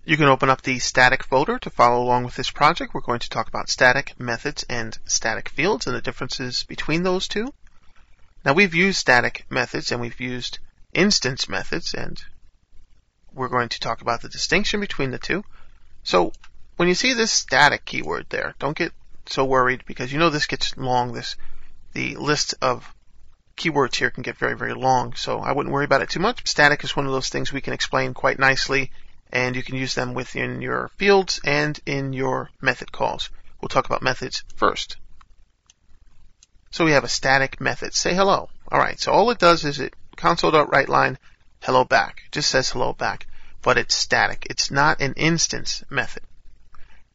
You can open up the static folder to follow along with this project. We're going to talk about static methods and static fields and the differences between those two. Now, we've used static methods and we've used instance methods, and we're going to talk about the distinction between the two. So when you see this static keyword there, don't get so worried, because you know this gets long. The list of keywords here can get very, very long, so I wouldn't worry about it too much. Static is one of those things we can explain quite nicely, and you can use them within your fields and in your method calls. We'll talk about methods first. So we have a static method. Say hello. Alright, so all it does is it console.writeLine hello back. It just says hello back, but it's static. It's not an instance method.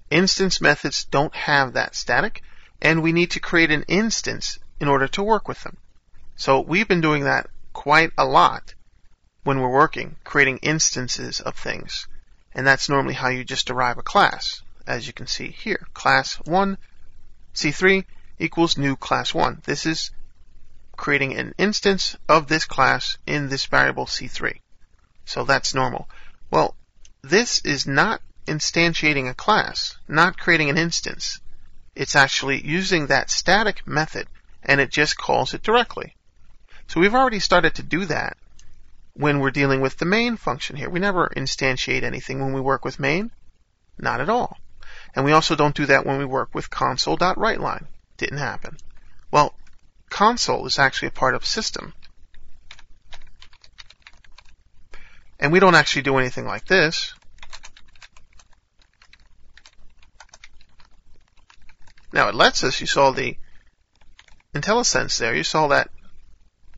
Instance methods don't have that static, and we need to create an instance in order to work with them. So we've been doing that quite a lot when we're working, creating instances of things. And that's normally how you just derive a class. As you can see here, class 1 C3 equals new class 1. This is creating an instance of this class in this variable C3. So that's normal. Well, this is not instantiating a class, not creating an instance. It's actually using that static method, and it just calls it directly. So we've already started to do that when we're dealing with the main function here. We never instantiate anything when we work with main. Not at all. And we also don't do that when we work with console.writeLine. Didn't happen. Well, console is actually a part of system. And we don't actually do anything like this. Now it lets us, you saw the IntelliSense there, you saw that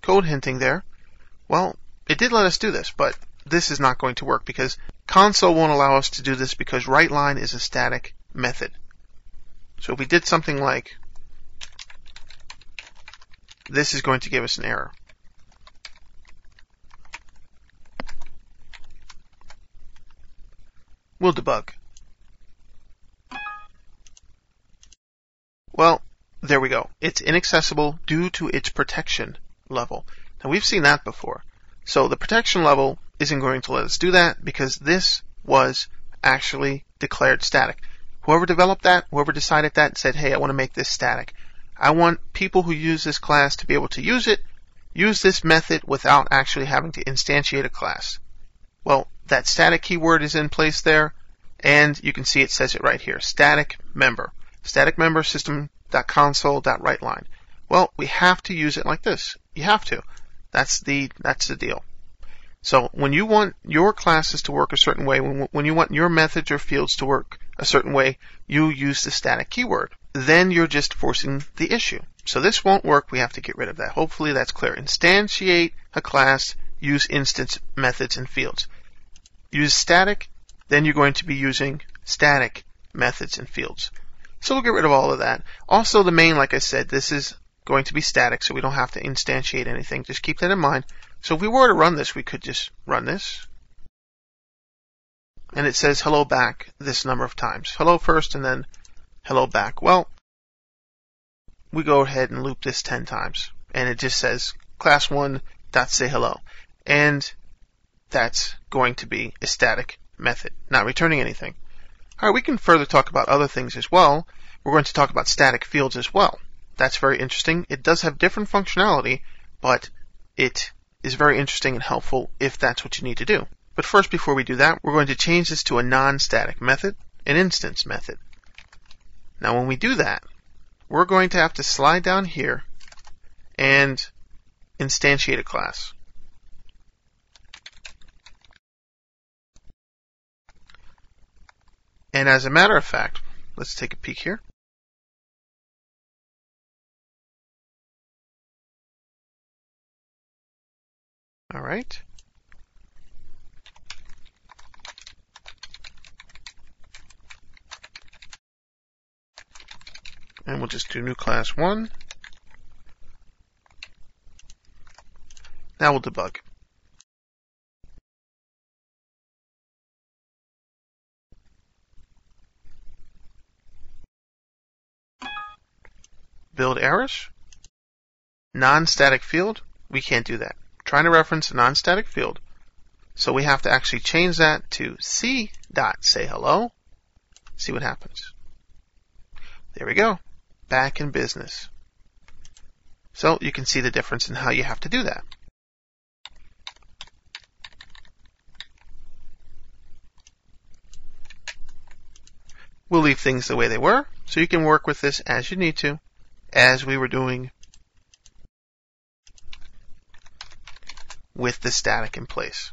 code hinting there. Well, it did let us do this, but this is not going to work because console won't allow us to do this because writeLine is a static method. So if we did something like this, is going to give us an error. We'll debug. Well, there we go. It's inaccessible due to its protection level. Now, we've seen that before. So the protection level isn't going to let us do that because this was actually declared static. Whoever developed that, whoever decided that, said, hey, I want to make this static. I want people who use this class to be able to use it, use this method without actually having to instantiate a class. Well, that static keyword is in place there, and you can see it says it right here, static member. Static member system.console.writeLine. Well, we have to use it like this. You have to. That's the deal. So when you want your classes to work a certain way, when you want your methods or fields to work a certain way, you use the static keyword. Then you're just forcing the issue. So this won't work. We have to get rid of that. Hopefully that's clear. Instantiate a class, use instance methods and fields. Use static, then you're going to be using static methods and fields. So we'll get rid of all of that. Also the main, like I said, this is going to be static, so we don't have to instantiate anything. Just keep that in mind. So if we were to run this, we could just run this. And it says hello back this number of times. Hello first and then hello back. Well, we go ahead and loop this 10 times. And it just says class1.sayHello. And that's going to be a static method, not returning anything. All right, we can further talk about other things as well. We're going to talk about static fields as well. That's very interesting. It does have different functionality, but it is very interesting and helpful if that's what you need to do. But first, before we do that, we're going to change this to a non-static method, an instance method. Now, when we do that, we're going to have to slide down here and instantiate a class. And as a matter of fact, let's take a peek here. All right. And we'll just do new class 1. Now we'll debug. Build errors. Non-static field. We can't do that. Trying to reference a non-static field. So we have to actually change that to c.sayHello. See what happens. There we go. Back in business. So you can see the difference in how you have to do that. We'll leave things the way they were, so you can work with this as you need to, as we were doing with the static in place.